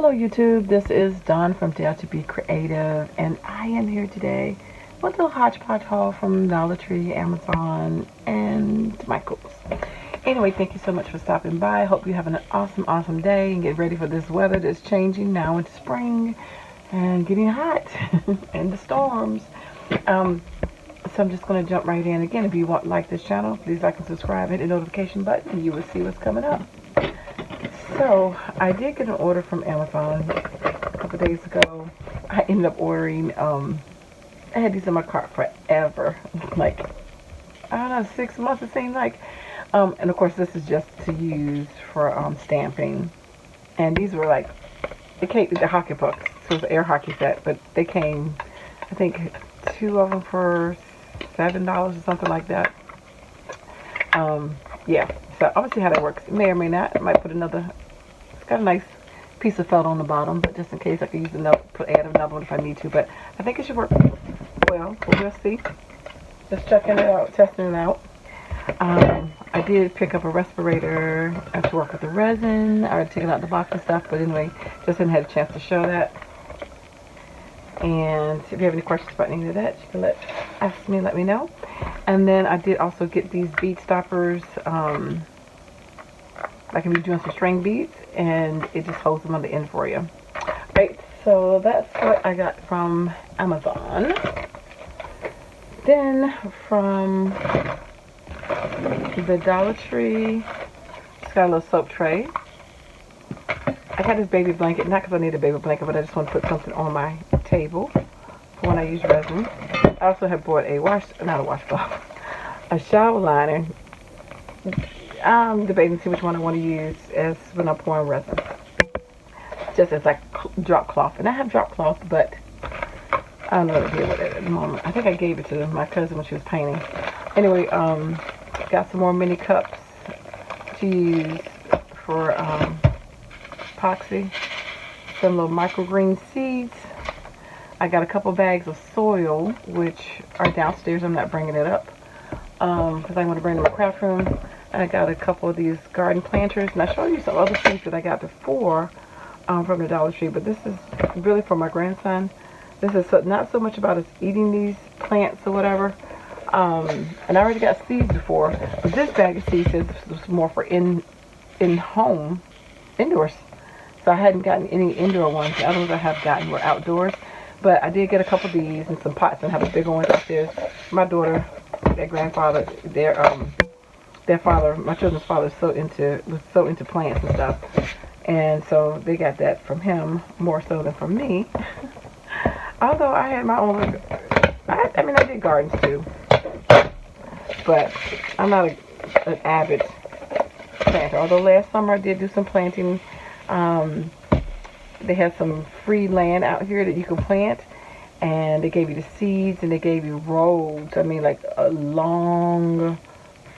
Hello YouTube, this is Dawn from DaretoBeCreative, and I am here today with a little hodgepodge haul from Dollar Tree, Amazon, and Michael's. Anyway, thank you so much for stopping by. I hope you're having an awesome day and get ready for this weather that's changing now into spring and getting hot and the storms. So I'm just going to jump right in. Again, if you like this channel, please like and subscribe, hit the notification button, and you will see what's coming up. So, I did get an order from Amazon a couple days ago. I ended up ordering, I had these in my cart forever. Like, I don't know, 6 months it seemed like. And of course this is just to use for stamping. And these were like, they came with the hockey pucks. So it was an air hockey set. But they came, I think, 2 of them for $7 or something like that. Yeah. So I'm gonna see how that works. May or may not. I might put another. It's got a nice piece of felt on the bottom, but just in case I can use another, add another one if I need to. But I think it should work well. We'll see. Just checking it out, testing it out. I did pick up a respirator to work with the resin. I already taken out the box and stuff, but anyway, just hadn't had a chance to show that. And if you have any questions about any of that, you can ask me, let me know. And then I did also get these bead stoppers. I can be doing some string beads, and it just holds them on the end for you. Right, so that's what I got from Amazon. Then from the Dollar Tree, it's got a little soap tray. I got this baby blanket, not because I need a baby blanket, but I just want to put something on my table for when I use resin. I also have bought a a shower liner. I'm debating to see which one I want to use as when I'm pouring resin. Just as like drop cloth. And I have drop cloth, but I don't know what to do with it at the moment. I think I gave it to my cousin when she was painting. Anyway, got some more mini cups to use for epoxy. Some little microgreen seeds. I got a couple bags of soil, which are downstairs. I'm not bringing it up because I want to bring them to my craft room. I got a couple of these garden planters, and I showed you some other seeds that I got before from the Dollar Tree, but this is really for my grandson. This is not so much about us eating these plants or whatever. And I already got seeds before, but this bag of seeds is more for indoors. So I hadn't gotten any indoor ones. The other ones I have gotten were outdoors. But I did get a couple of these and some pots, and have a bigger one upstairs. My daughter, their grandfather, their father, my children's father, was so into plants and stuff, and so they got that from him more so than from me. Although I had my own, I mean I did gardens too, but I'm not an avid planter. Although last summer I did do some planting. They had some free land out here that you could plant, and they gave you the seeds, and they gave you rows. I mean, like a long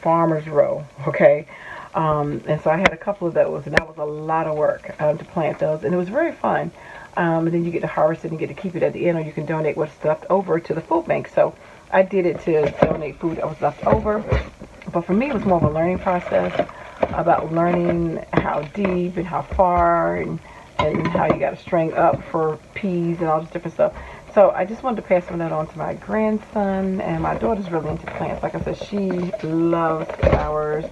farmer's row, okay? And so I had a couple of those, and that was a lot of work to plant those, and it was very fun. And then you get to harvest it and get to keep it at the end, or you can donate what's left over to the food bank. So I did it to donate food that was left over, but for me it was more of a learning process about learning how deep and how far and how you got to string up for peas and all this different stuff. So I just wanted to pass some of that on to my grandson, and my daughter's really into plants. Like I said, she loves flowers.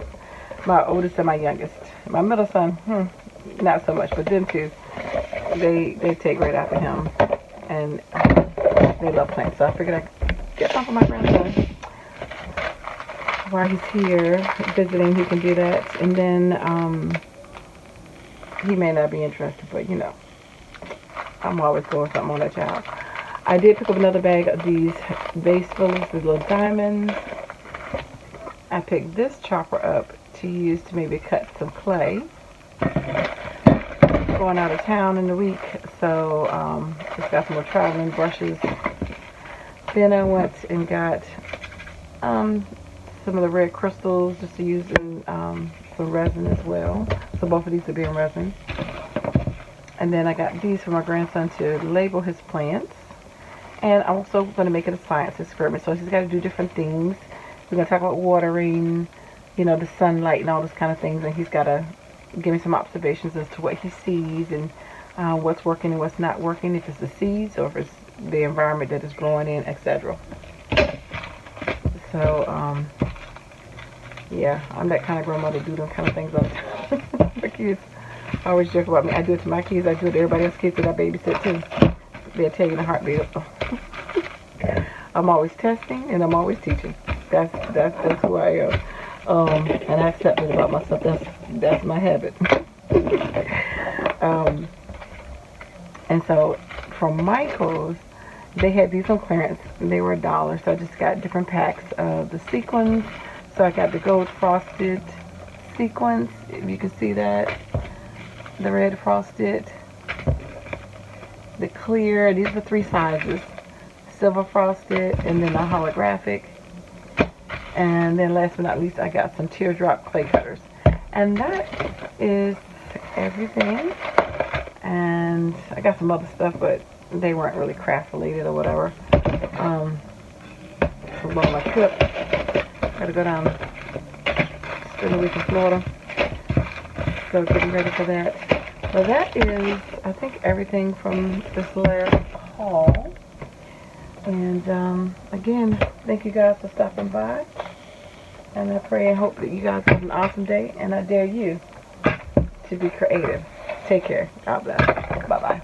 My oldest and my youngest. My middle son, not so much, but them two, they take right after him, and they love plants. So I figured I'd get some for my grandson. While he's here visiting, he can do that. And then he may not be interested, but you know, I'm always throwing something on that child. I did pick up another bag of these vase fillers with little diamonds. I picked this chopper up to use to maybe cut some clay. Going out of town in the week, so just got some more traveling brushes. Then I went and got some of the red crystals just to use in some resin as well. So both of these will be in resin. And then I got these for my grandson to label his plants. And I'm also going to make it a science experiment. So he's got to do different things. We're going to talk about watering, you know, the sunlight and all those kind of things. And he's got to give me some observations as to what he sees and what's working and what's not working, if it's the seeds or if it's the environment that it's growing in, etc. So, yeah, I'm that kind of grandmother, do them kind of things all the time. My kids always joke about me. I do it to my kids, I do it to everybody else's kids that I babysit too. They'll tell you in a heartbeat. I'm always testing and I'm always teaching. That's who I am. And I accept it about myself. That's my habit. And so from Michael's, they had these on clearance. They were $1, so I just got different packs of the sequins. So I got the gold frosted sequins, if you can see that, the red frosted, the clear. These are 3 sizes: silver frosted, and then a holographic. And then last but not least, I got some teardrop clay cutters. And that is everything. And I got some other stuff, but they weren't really craft related or whatever. So on my trip, gotta go down, spend a week in Florida. So getting ready for that. So that is, I think, everything from this last haul. And again, thank you guys for stopping by. And I pray and hope that you guys have an awesome day. And I dare you to be creative. Take care. God bless. Bye-bye.